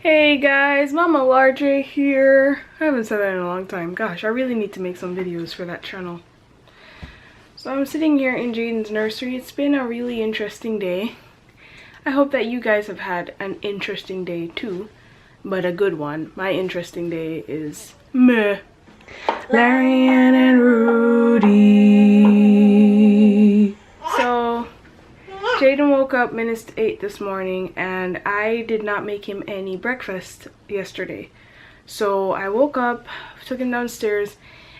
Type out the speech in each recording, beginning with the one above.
Hey guys, Momma LarJ here. I haven't said that in a long time. Gosh, I really need to make some videos for that channel. So I'm sitting here in Jaden's nursery. It's been a really interesting day. I hope that you guys have had an interesting day too, but a good one. My interesting day is meh. Larianne and Roody. So Jaden woke up minutes to 8 this morning and I did not make him any breakfast yesterday. So I woke up, took him downstairs,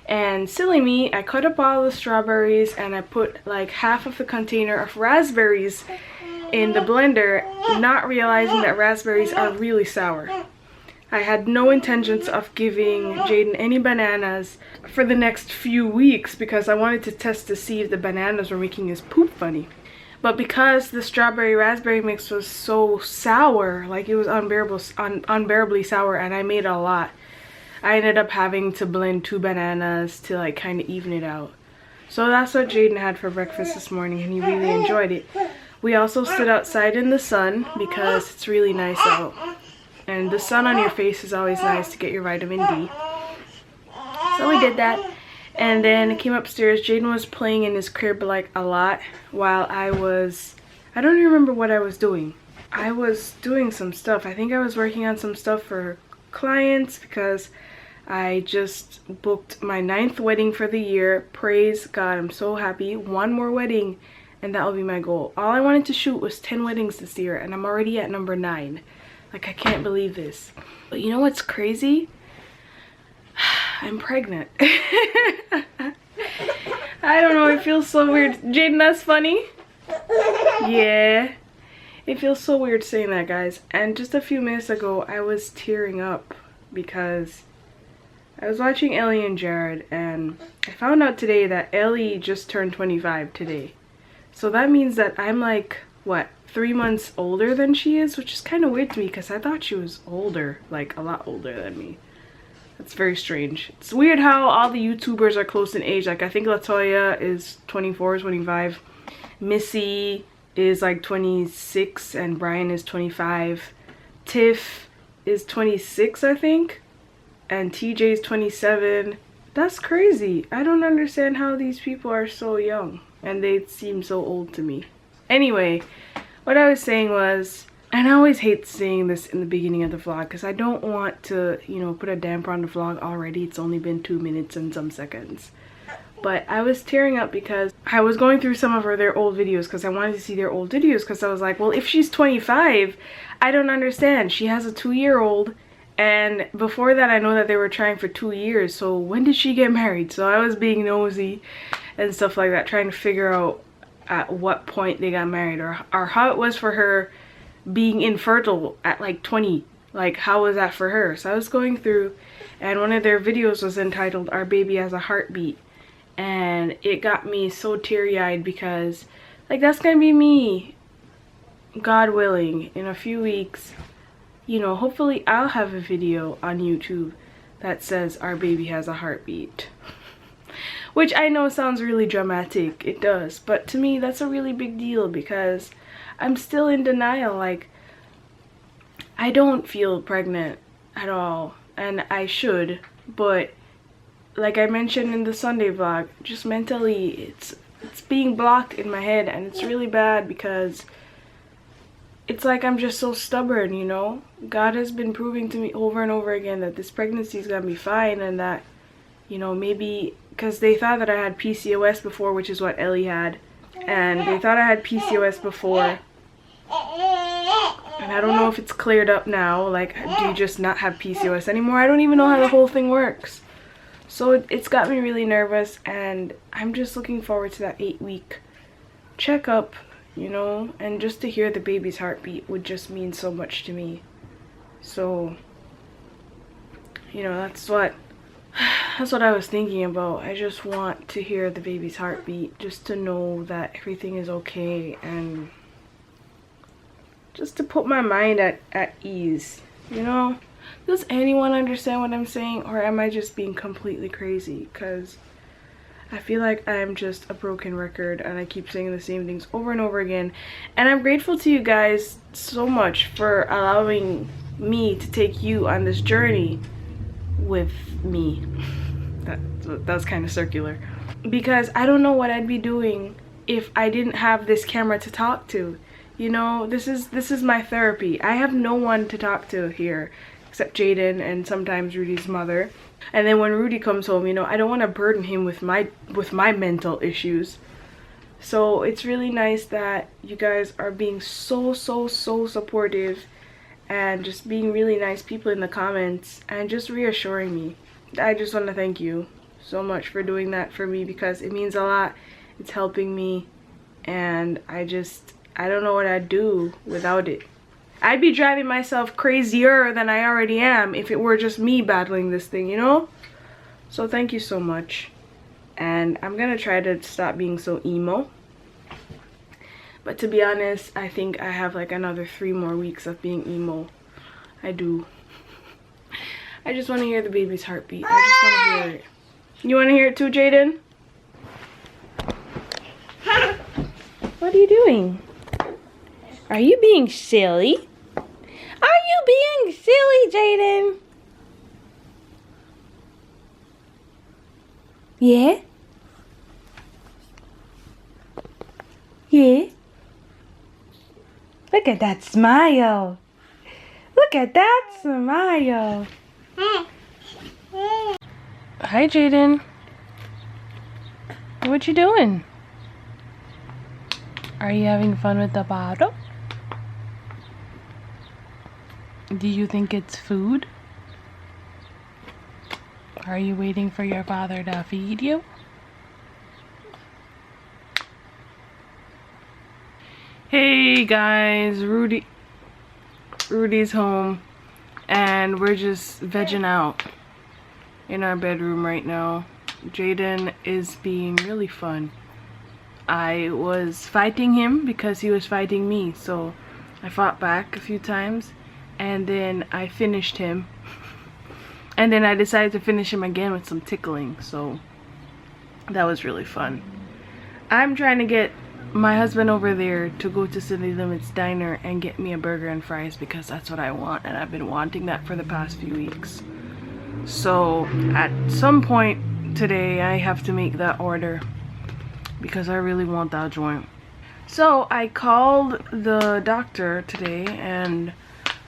and silly me, I cut up all the strawberries and I put like half of the container of raspberries in the blender, not realizing that raspberries are really sour. I had no intentions of giving Jaden any bananas for the next few weeks because I wanted to test to see if the bananas were making his poop funny. But because the strawberry raspberry mix was so sour, like it was unbearably sour, and I made a lot, I ended up having to blend 2 bananas to like kind of even it out. So that's what Jaden had for breakfast this morning and he really enjoyed it. We also stood outside in the sun because it's really nice out. And the sun on your face is always nice to get your vitamin D. So we did that. And then I came upstairs. Jaden was playing in his crib like a lot while I don't even remember what I was doing. I was doing some stuff. I think I was working on some stuff for clients because I just booked my 9th wedding for the year. Praise God, I'm so happy. 1 more wedding and that will be my goal. All I wanted to shoot was 10 weddings this year and I'm already at number 9. Like, I can't believe this. But you know what's crazy? I'm pregnant. I don't know, it feels so weird. Jaden, that's funny. Yeah. It feels so weird saying that, guys. And just a few minutes ago, I was tearing up because I was watching Ellie and Jared, and I found out today that Ellie just turned 25 today. So that means that I'm like, what, 3 months older than she is, which is kind of weird to me because I thought she was older, like a lot older than me. That's very strange. It's weird how all the YouTubers are close in age. Like, I think Latoya is 24, 25. Missy is like 26 and Brian is 25. Tiff is 26, I think. And TJ is 27. That's crazy. I don't understand how these people are so young and they seem so old to me. Anyway, what I was saying was, and I always hate saying this in the beginning of the vlog because I don't want to, you know, put a damper on the vlog already. It's only been 2 minutes and some seconds. But I was tearing up because I was going through some of their old videos because I wanted to see their old videos because I was like, well, if she's 25, I don't understand. She has a 2-year-old, and before that I know that they were trying for 2 years. So when did she get married? So I was being nosy and stuff like that, trying to figure out at what point they got married or how it was for her being infertile at like 20. Like, how was that for her? So I was going through, and one of their videos was entitled "Our Baby Has a Heartbeat," and it got me so teary-eyed because, like, that's gonna be me, God willing, in a few weeks. You know, hopefully I'll have a video on YouTube that says "Our baby has a heartbeat." Which I know sounds really dramatic. It does, but to me that's a really big deal because I'm still in denial. Like, I don't feel pregnant at all, and I should, but like I mentioned in the Sunday vlog, just mentally it's being blocked in my head, and it's really bad because it's like I'm just so stubborn, you know? God has been proving to me over and over again that this pregnancy is gonna be fine, and that, you know, maybe because they thought that I had PCOS before, which is what Ellie had, and they thought I had PCOS before, and I don't know if it's cleared up now. Like, do you just not have PCOS anymore? I don't even know how the whole thing works. So it's got me really nervous, and I'm just looking forward to that 8-week checkup, you know, and just to hear the baby's heartbeat would just mean so much to me. So, you know, that's what I was thinking about. I just want to hear the baby's heartbeat, just to know that everything is okay, and just to put my mind at ease, you know? Does anyone understand what I'm saying, or am I just being completely crazy? Because I feel like I'm just a broken record and I keep saying the same things over and over again. And I'm grateful to you guys so much for allowing me to take you on this journey with me. That was kind of circular. Because I don't know what I'd be doing if I didn't have this camera to talk to. You know, this is my therapy. I have no one to talk to here except Jaden and sometimes Rudy's mother. And then when Rudy comes home, you know, I don't want to burden him with my mental issues. So it's really nice that you guys are being so supportive and just being really nice people in the comments and just reassuring me. I just want to thank you so much for doing that for me, because it means a lot. It's helping me, and I don't know what I'd do without it. I'd be driving myself crazier than I already am if it were just me battling this thing, you know? So thank you so much. And I'm gonna try to stop being so emo. But to be honest, I think I have like another 3 more weeks of being emo. I do. I just want to hear the baby's heartbeat. I just want to hear it. You want to hear it too, Jaden? What are you doing? Are you being silly? Are you being silly, Jaden? Yeah? Yeah? Look at that smile. Look at that smile. Hi, Jaden. What you doing? Are you having fun with the bottle? Do you think it's food? Are you waiting for your father to feed you? Hey guys, Rudy's home and we're just vegging out in our bedroom right now. Jaden is being really fun. I was fighting him because he was fighting me, so I fought back a few times and then I finished him. And then I decided to finish him again with some tickling, so that was really fun. I'm trying to get my husband over there to go to City Limits Diner and get me a burger and fries because that's what I want, and I've been wanting that for the past few weeks. So at some point today I have to make that order because I really want that joint. So I called the doctor today and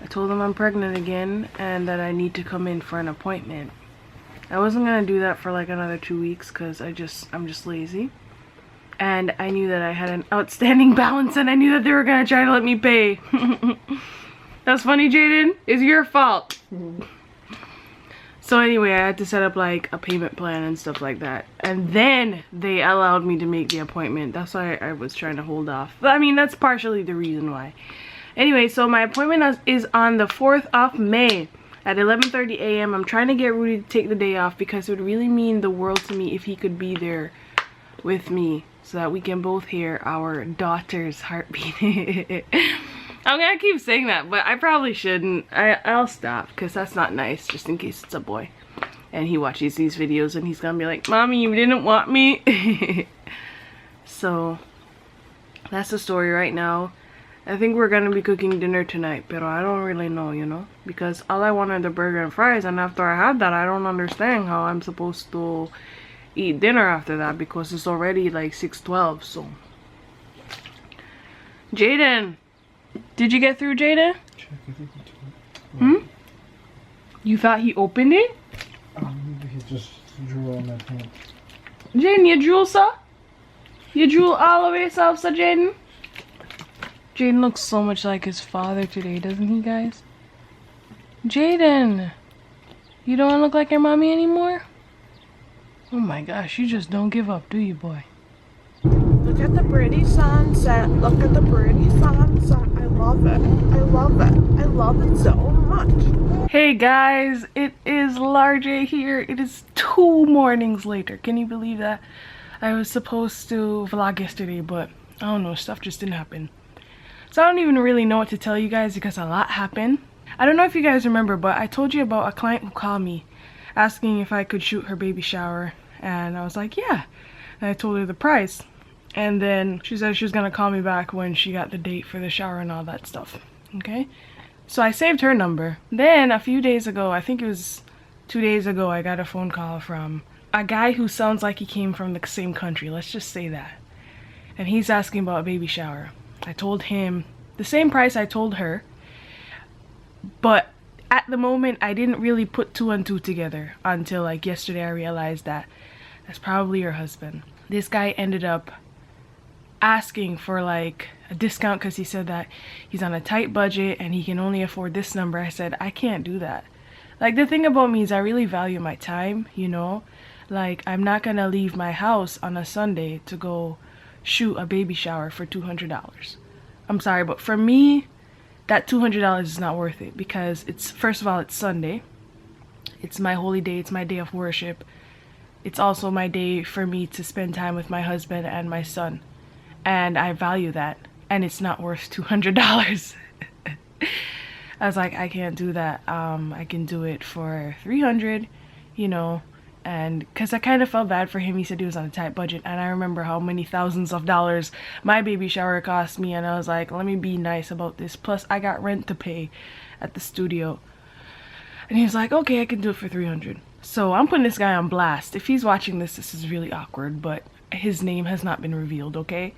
I told him I'm pregnant again and that I need to come in for an appointment. I wasn't gonna do that for like another 2 weeks because I'm just lazy. And I knew that I had an outstanding balance and I knew that they were gonna try to let me pay. That's funny, Jaden. It's your fault. So anyway, I had to set up like a payment plan and stuff like that. And then they allowed me to make the appointment. That's why I was trying to hold off. But I mean, that's partially the reason why. Anyway, so my appointment is on the 4th of May at 11:30 a.m. I'm trying to get Rudy to take the day off because it would really mean the world to me if he could be there with me so that we can both hear our daughter's heartbeat. I'm gonna keep saying that, but I probably shouldn't. I'll stop because that's not nice, just in case it's a boy and he watches these videos and he's gonna be like, Mommy, you didn't want me. So that's the story right now. I think we're gonna be cooking dinner tonight, but I don't really know, you know, because all I wanted the burger and fries, and after I had that I don't understand how I'm supposed to eat dinner after that because it's already like 6:12. So Jaden, did you get through, Jaden? You thought he opened it? He just drew on my pants. Jaden, you drool, sir? You drool all over yourself, sir, Jaden? Jaden looks so much like his father today, doesn't he, guys? Jaden, you don't look like your mommy anymore? Oh my gosh, you just don't give up, do you, boy? Look at the pretty sunset. Look at the pretty sunset. I love it. I love it. I love it so much. Hey guys, it is LarJ here. It is 2 mornings later. Can you believe that? I was supposed to vlog yesterday, but I don't know, stuff just didn't happen. So I don't even really know what to tell you guys because a lot happened. I don't know if you guys remember, but I told you about a client who called me asking if I could shoot her baby shower, and I was like, yeah. And I told her the price, and then she said she was gonna call me back when she got the date for the shower and all that stuff. Okay, So I saved her number. Then a few days ago, I think it was 2 days ago, I got a phone call from a guy who sounds like he came from the same country. Let's just say that. And he's asking about a baby shower. I told him the same price I told her. But at the moment, I didn't really put 2 and 2 together until like yesterday I realized that that's probably her husband. This guy ended up asking for like a discount because he said that he's on a tight budget and he can only afford this number. I said, I can't do that. Like, the thing about me is I really value my time, you know? Like, I'm not gonna leave my house on a Sunday to go shoot a baby shower for $200. I'm sorry, but for me, that $200 is not worth it because it's, first of all, it's Sunday. It's my holy day. It's my day of worship. It's also my day for me to spend time with my husband and my son. And I value that. And it's not worth $200. I was like, I can't do that. I can do it for $300, you know. And because I kind of felt bad for him. He said he was on a tight budget. And I remember how many thousands of dollars my baby shower cost me. And I was like, let me be nice about this. Plus, I got rent to pay at the studio. And he was like, okay, I can do it for $300. So I'm putting this guy on blast. If he's watching this, this is really awkward. But his name has not been revealed, okay?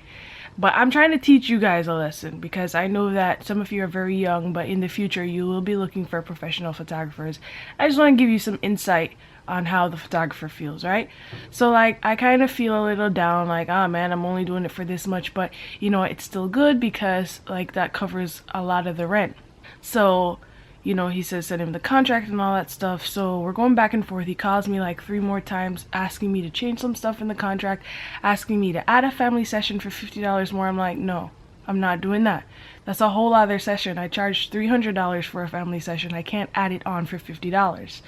But I'm trying to teach you guys a lesson because I know that some of you are very young, but in the future you will be looking for professional photographers. I just want to give you some insight on how the photographer feels, right? So like, I kind of feel a little down, like, oh man, I'm only doing it for this much, but you know, it's still good because like that covers a lot of the rent. So, you know, he says send him the contract and all that stuff. So we're going back and forth. He calls me like 3 more times asking me to change some stuff in the contract, asking me to add a family session for $50 more. I'm like, no, I'm not doing that. That's a whole other session. I charged $300 for a family session. I can't add it on for $50.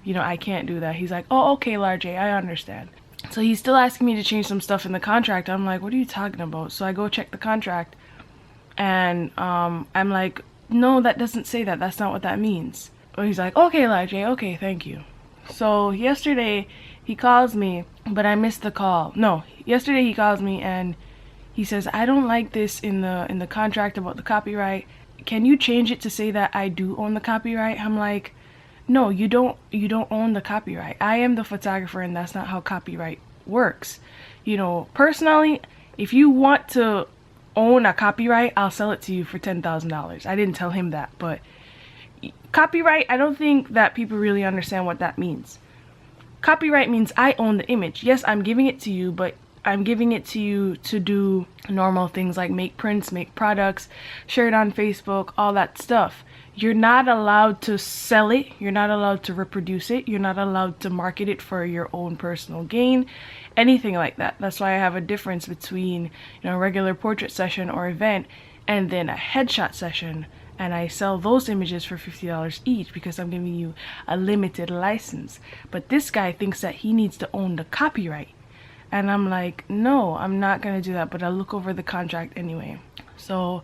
You know, I can't do that. He's like, oh, okay, LarJ, I understand. So he's still asking me to change some stuff in the contract. I'm like, what are you talking about? So I go check the contract and I'm like, no, that doesn't say that. That's not what that means. Or he's like, okay, LarJ, okay, thank you. So yesterday he calls me, but I missed the call. No, yesterday he calls me and he says, I don't like this in the contract about the copyright. Can you change it to say that I do own the copyright? I'm like, no, you don't own the copyright. I am the photographer and that's not how copyright works. You know, personally, if you want to own a copyright, I'll sell it to you for $10,000. I didn't tell him that, but copyright, I don't think that people really understand what that means. Copyright means I own the image. Yes, I'm giving it to you, but I'm giving it to you to do normal things like make prints, make products, share it on Facebook, all that stuff. You're not allowed to sell it. You're not allowed to reproduce it. You're not allowed to market it for your own personal gain, anything like that. That's why I have a difference between, you know, a regular portrait session or event and then a headshot session. And I sell those images for $50 each because I'm giving you a limited license. But this guy thinks that he needs to own the copyright. And I'm like, no, I'm not going to do that. But I'll look over the contract anyway. So,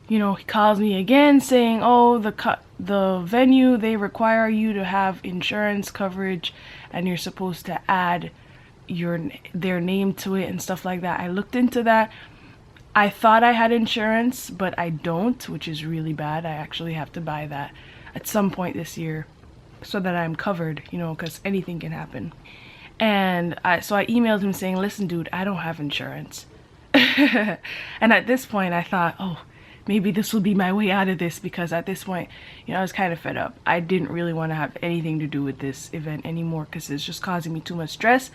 you know, he calls me again saying, oh, the venue, they require you to have insurance coverage and you're supposed to add their name to it and stuff like that. I looked into that. I thought I had insurance, but I don't, which is really bad. I actually have to buy that at some point this year so that I'm covered, you know, because anything can happen. And so I emailed him saying, listen, dude, I don't have insurance. And at this point I thought, oh, maybe this will be my way out of this, because at this point, you know, I was kind of fed up. I didn't really want to have anything to do with this event anymore because it's just causing me too much stress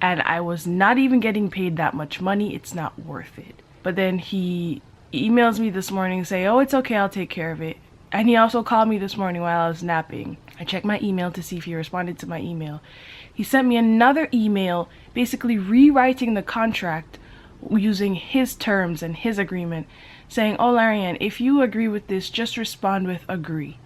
and I was not even getting paid that much money. It's not worth it. But then he emails me this morning saying, oh, it's okay, I'll take care of it. And he also called me this morning while I was napping. I checked my email to see if he responded to my email. He sent me another email basically rewriting the contract using his terms and his agreement, saying, oh, Larianne, if you agree with this, just respond with agree.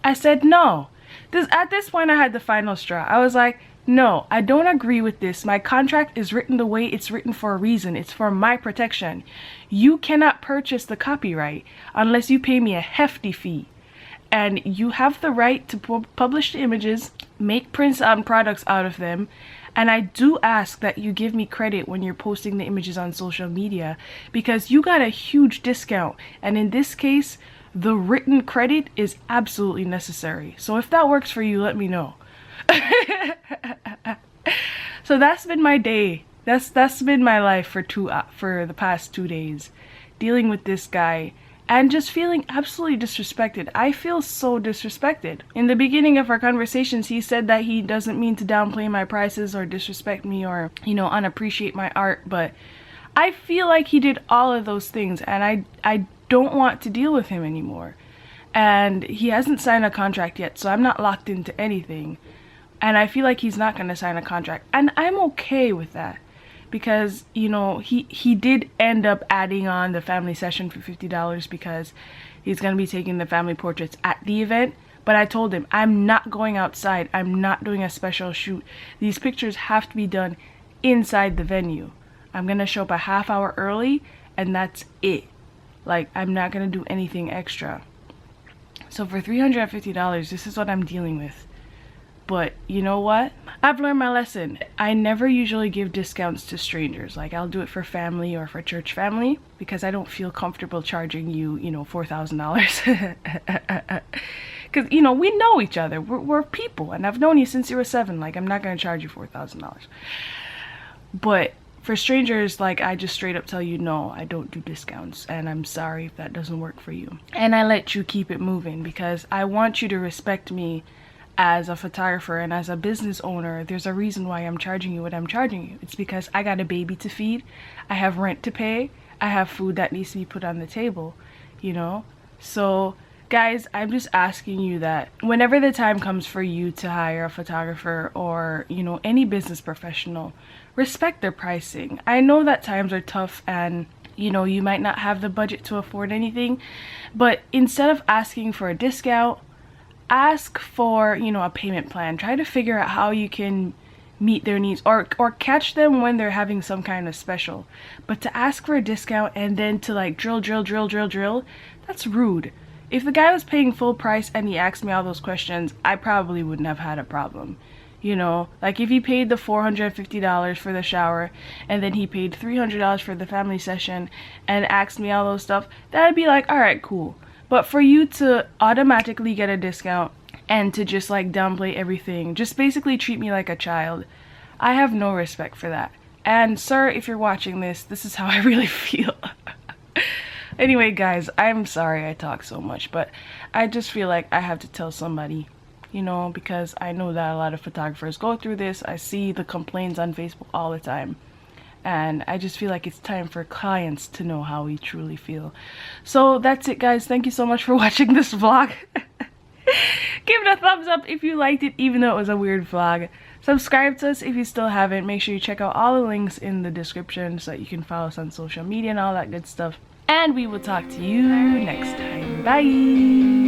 I said no. At this point I had the final straw. I was like, no, I don't agree with this. My contract is written the way it's written for a reason. It's for my protection. You cannot purchase the copyright unless you pay me a hefty fee. And you have the right to publish the images, make prints and products out of them. And I do ask that you give me credit when you're posting the images on social media because you got a huge discount. And in this case, the written credit is absolutely necessary. So if that works for you, let me know. So that's been my day. That's been my life for the past 2 days, dealing with this guy and just feeling absolutely disrespected. I feel so disrespected. In the beginning of our conversations, he said that he doesn't mean to downplay my prices or disrespect me or, you know, unappreciate my art, but I feel like he did all of those things, and I don't want to deal with him anymore. And he hasn't signed a contract yet, so I'm not locked into anything. And I feel like he's not going to sign a contract, and I'm okay with that. Because, you know, he did end up adding on the family session for $50 because he's going to be taking the family portraits at the event. But I told him, I'm not going outside. I'm not doing a special shoot. These pictures have to be done inside the venue. I'm going to show up a half hour early, and that's it. Like, I'm not going to do anything extra. So for $350, this is what I'm dealing with. But you know what? I've learned my lesson. I never usually give discounts to strangers. Like, I'll do it for family or for church family because I don't feel comfortable charging you, you know, $4,000. Because, you know, we know each other. We're people, and I've known you since you were 7. Like, I'm not going to charge you $4,000. But for strangers, like, I just straight up tell you, no, I don't do discounts, and I'm sorry if that doesn't work for you. And I let you keep it moving because I want you to respect me as a photographer and as a business owner. There's a reason why I'm charging you what I'm charging you. It's because I got a baby to feed, I have rent to pay, I have food that needs to be put on the table, you know? So guys, I'm just asking you that whenever the time comes for you to hire a photographer or, you know, any business professional, respect their pricing. I know that times are tough and, you know, you might not have the budget to afford anything, but instead of asking for a discount, ask for, you know, a payment plan. Try to figure out how you can meet their needs or catch them when they're having some kind of special. But to ask for a discount and then to like drill, that's rude. If the guy was paying full price and he asked me all those questions, I probably wouldn't have had a problem. You know, like if he paid the $450 for the shower and then he paid $300 for the family session and asked me all those stuff, that'd be like, all right, cool. But for you to automatically get a discount and to just like downplay everything, just basically treat me like a child, I have no respect for that. And sir, if you're watching this, this is how I really feel. Anyway, guys, I'm sorry I talk so much, but I just feel like I have to tell somebody, you know, because I know that a lot of photographers go through this. I see the complaints on Facebook all the time. And I just feel like it's time for clients to know how we truly feel. So that's it, guys. Thank you so much for watching this vlog. Give it a thumbs up if you liked it, even though it was a weird vlog. Subscribe to us if you still haven't. Make sure you check out all the links in the description so that you can follow us on social media and all that good stuff. And we will talk to you next time. Bye!